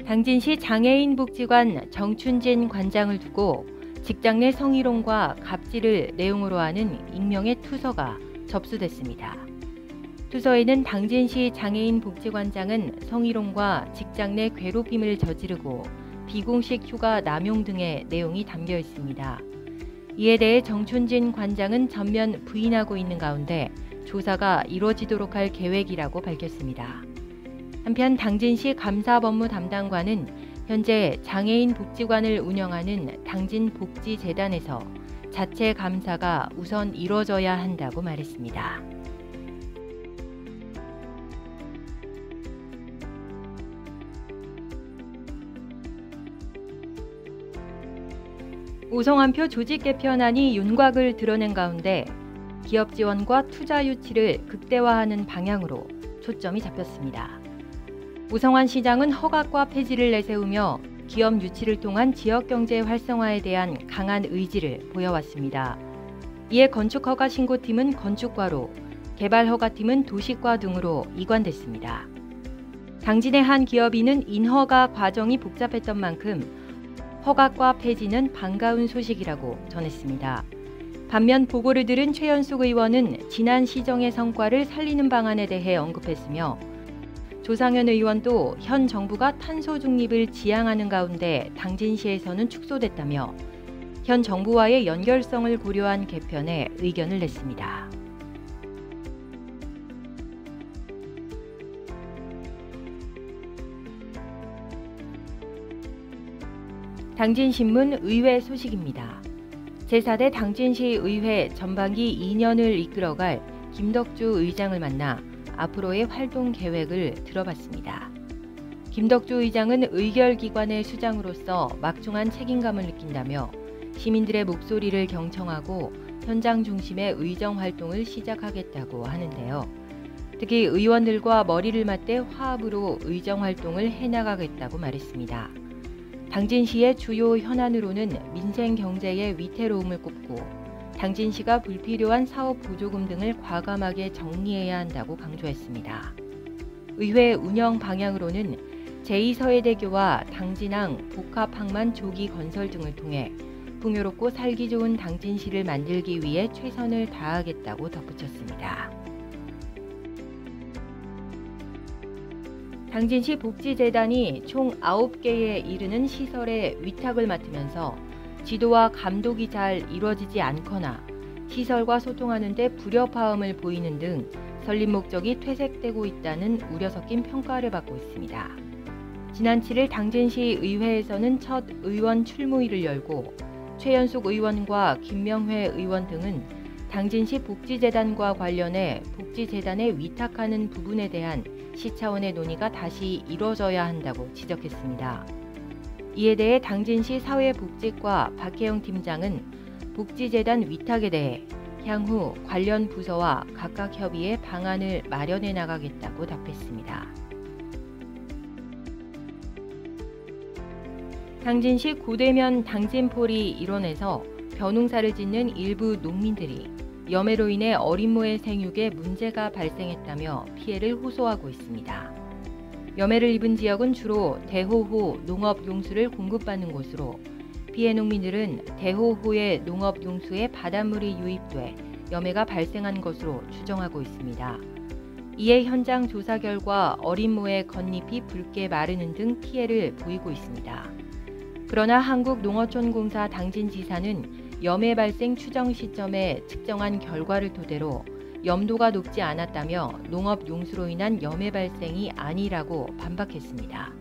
당진시 장애인복지관 정춘진 관장을 두고 직장 내 성희롱과 갑질을 내용으로 하는 익명의 투서가 접수됐습니다. 투서에는 당진시 장애인복지관장은 성희롱과 직장 내 괴롭힘을 저지르고 비공식 휴가 남용 등의 내용이 담겨 있습니다. 이에 대해 정춘진 관장은 전면 부인하고 있는 가운데 조사가 이루어지도록 할 계획이라고 밝혔습니다. 한편 당진시 감사법무 담당관은 현재 장애인 복지관을 운영하는 당진복지재단에서 자체 감사가 우선 이루어져야 한다고 말했습니다. 오성환표 조직 개편안이 윤곽을 드러낸 가운데 기업 지원과 투자 유치를 극대화하는 방향으로 초점이 잡혔습니다. 오성환 시장은 허각과 폐지를 내세우며 기업 유치를 통한 지역경제 활성화에 대한 강한 의지를 보여왔습니다. 이에 건축허가 신고팀은 건축과로, 개발허가팀은 도시과 등으로 이관됐습니다. 당진의 한 기업인은 인허가 과정이 복잡했던 만큼 허각과 폐지는 반가운 소식이라고 전했습니다. 반면 보고를 들은 최연숙 의원은 지난 시정의 성과를 살리는 방안에 대해 언급했으며 조상현 의원도 현 정부가 탄소 중립을 지향하는 가운데 당진시에서는 축소됐다며 현 정부와의 연결성을 고려한 개편에 의견을 냈습니다. 당진신문 의회 소식입니다. 제4대 당진시 의회 전반기 2년을 이끌어갈 김덕주 의장을 만나 앞으로의 활동 계획을 들어봤습니다. 김덕주 의장은 의결기관의 수장으로서 막중한 책임감을 느낀다며 시민들의 목소리를 경청하고 현장 중심의 의정 활동을 시작하겠다고 하는데요. 특히 의원들과 머리를 맞대 화합으로 의정 활동을 해나가겠다고 말했습니다. 당진시의 주요 현안으로는 민생 경제의 위태로움을 꼽고 당진시가 불필요한 사업 보조금 등을 과감하게 정리해야 한다고 강조했습니다. 의회 운영 방향으로는 제2서해대교와 당진항 복합항만 조기 건설 등을 통해 풍요롭고 살기 좋은 당진시를 만들기 위해 최선을 다하겠다고 덧붙였습니다. 당진시 복지재단이 총 9개에 이르는 시설의 위탁을 맡으면서 지도와 감독이 잘 이루어지지 않거나 시설과 소통하는 데 불협화음을 보이는 등 설립 목적이 퇴색되고 있다는 우려 섞인 평가를 받고 있습니다. 지난 7일 당진시 의회에서는 첫 의원 출무위를 열고 최연숙 의원과 김명회 의원 등은 당진시 복지재단과 관련해 복지재단에 위탁하는 부분에 대한 시 차원의 논의가 다시 이루어져야 한다고 지적했습니다. 이에 대해 당진시 사회복지과 박혜영 팀장은 복지재단 위탁에 대해 향후 관련 부서와 각각 협의해 방안을 마련해 나가겠다고 답했습니다. 당진시 고대면 당진포리 일원에서 벼농사를 짓는 일부 농민들이 염해로 인해 어린 모의 생육에 문제가 발생했다며 피해를 호소하고 있습니다. 염해를 입은 지역은 주로 대호호 농업용수를 공급받는 곳으로 피해 농민들은 대호호의 농업용수에 바닷물이 유입돼 염해가 발생한 것으로 추정하고 있습니다. 이에 현장 조사 결과 어린 모의 겉잎이 붉게 마르는 등 피해를 보이고 있습니다. 그러나 한국농어촌공사 당진지사는 염해 발생 추정 시점에 측정한 결과를 토대로 염도가 높지 않았다며 농업용수로 인한 염해 발생이 아니라고 반박했습니다.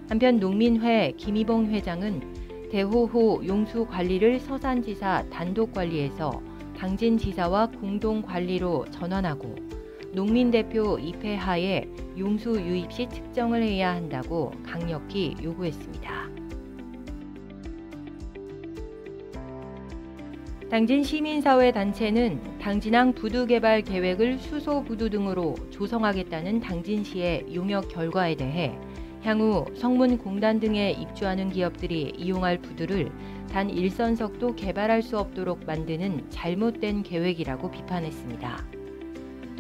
한편 농민회 김희봉 회장은 대호호 용수 관리를 서산지사 단독 관리해서 당진지사와 공동 관리로 전환하고 농민대표 입회하에 용수 유입 시 측정을 해야 한다고 강력히 요구했습니다. 당진 시민사회 단체는 당진항 부두 개발 계획을 수소 부두 등으로 조성하겠다는 당진시의 용역 결과에 대해 향후 성문공단 등에 입주하는 기업들이 이용할 부두를 단 일선석도 개발할 수 없도록 만드는 잘못된 계획이라고 비판했습니다.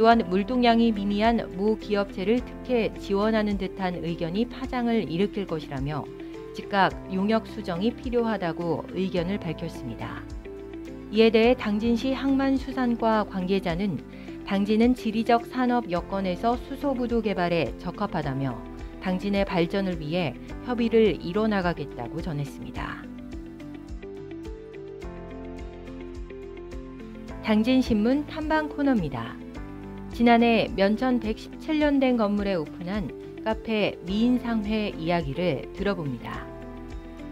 또한 물동량이 미미한 모 기업체를 특혜 지원하는 듯한 의견이 파장을 일으킬 것이라며 즉각 용역 수정이 필요하다고 의견을 밝혔습니다. 이에 대해 당진시 항만수산과 관계자는 당진은 지리적 산업 여건에서 수소부두 개발에 적합하다며 당진의 발전을 위해 협의를 이뤄나가겠다고 전했습니다. 당진신문 탐방 코너입니다. 지난해 면천 117년 된 건물에 오픈한 카페 미인상회 이야기를 들어봅니다.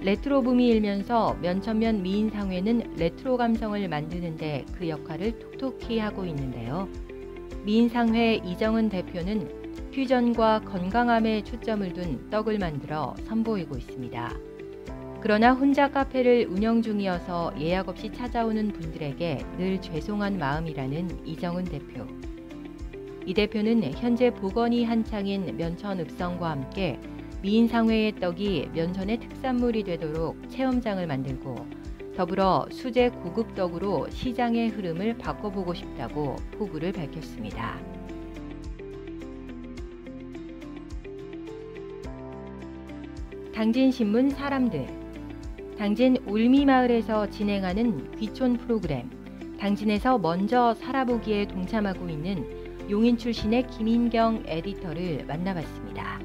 레트로 붐이 일면서 면천면 미인상회는 레트로 감성을 만드는데 그 역할을 톡톡히 하고 있는데요. 미인상회 이정은 대표는 퓨전과 건강함에 초점을 둔 떡을 만들어 선보이고 있습니다. 그러나 혼자 카페를 운영 중이어서 예약 없이 찾아오는 분들에게 늘 죄송한 마음이라는 이정은 대표. 이 대표는 현재 복원이 한창인 면천 읍성과 함께 미인상회의 떡이 면천의 특산물이 되도록 체험장을 만들고 더불어 수제 고급 떡으로 시장의 흐름을 바꿔보고 싶다고 포부를 밝혔습니다. 당진신문 사람들. 당진 울미마을에서 진행하는 귀촌 프로그램 당진에서 먼저 살아보기에 동참하고 있는 용인 출신의 김인경 에디터를 만나봤습니다.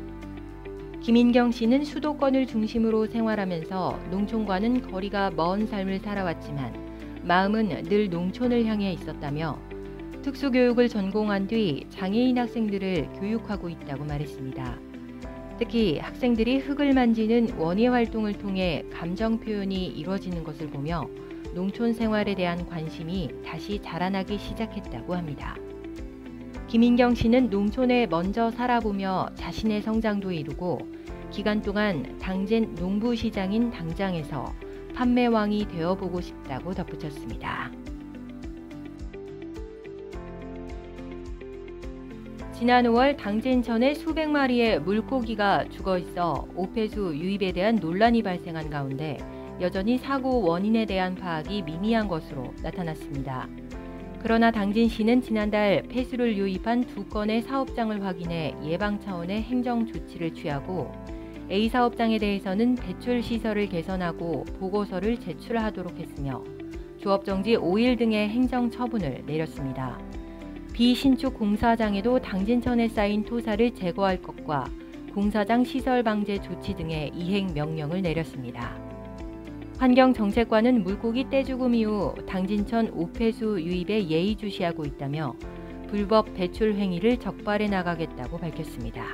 김인경 씨는 수도권을 중심으로 생활하면서 농촌과는 거리가 먼 삶을 살아왔지만 마음은 늘 농촌을 향해 있었다며 특수교육을 전공한 뒤 장애인 학생들을 교육하고 있다고 말했습니다. 특히 학생들이 흙을 만지는 원예 활동을 통해 감정 표현이 이루어지는 것을 보며 농촌 생활에 대한 관심이 다시 자라나기 시작했다고 합니다. 김인경 씨는 농촌에 먼저 살아보며 자신의 성장도 이루고 기간 동안 당진 농부시장인 당장에서 판매왕이 되어보고 싶다고 덧붙였습니다. 지난 5월 당진천에 수백 마리의 물고기가 죽어있어 오폐수 유입에 대한 논란이 발생한 가운데 여전히 사고 원인에 대한 파악이 미미한 것으로 나타났습니다. 그러나 당진시는 지난달 폐수를 유입한 2건의 사업장을 확인해 예방 차원의 행정 조치를 취하고 A 사업장에 대해서는 배출 시설을 개선하고 보고서를 제출하도록 했으며 조업 정지 5일 등의 행정 처분을 내렸습니다. 비신축 공사장에도 당진천에 쌓인 토사를 제거할 것과 공사장 시설 방제 조치 등의 이행 명령을 내렸습니다. 환경정책관은 물고기 떼죽음 이후 당진천 오폐수 유입에 예의주시하고 있다며 불법 배출 행위를 적발해 나가겠다고 밝혔습니다.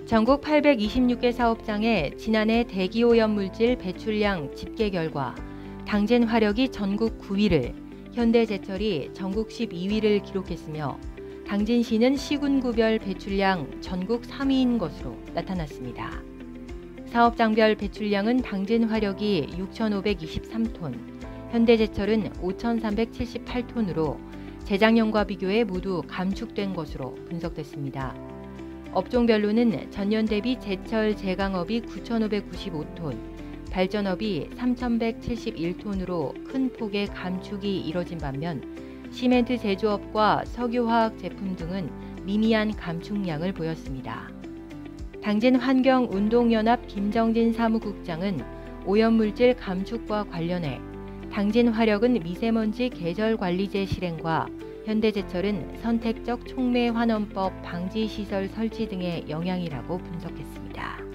전국 826개 사업장의 지난해 대기오염 물질 배출량 집계 결과 당진 화력이 전국 9위를, 현대제철이 전국 12위를 기록했으며 당진시는 시군구별 배출량 전국 3위인 것으로 나타났습니다. 사업장별 배출량은 당진 화력이 6,523톤, 현대제철은 5,378톤으로 재작년과 비교해 모두 감축된 것으로 분석됐습니다. 업종별로는 전년 대비 제철 제강업이 9,595톤, 발전업이 3,171톤으로 큰 폭의 감축이 이뤄진 반면 시멘트 제조업과 석유화학 제품 등은 미미한 감축량을 보였습니다. 당진 환경운동연합 김정진 사무국장은 오염물질 감축과 관련해 당진 화력은 미세먼지 계절관리제 실행과 현대제철은 선택적 촉매 환원법 방지시설 설치 등의 영향이라고 분석했습니다.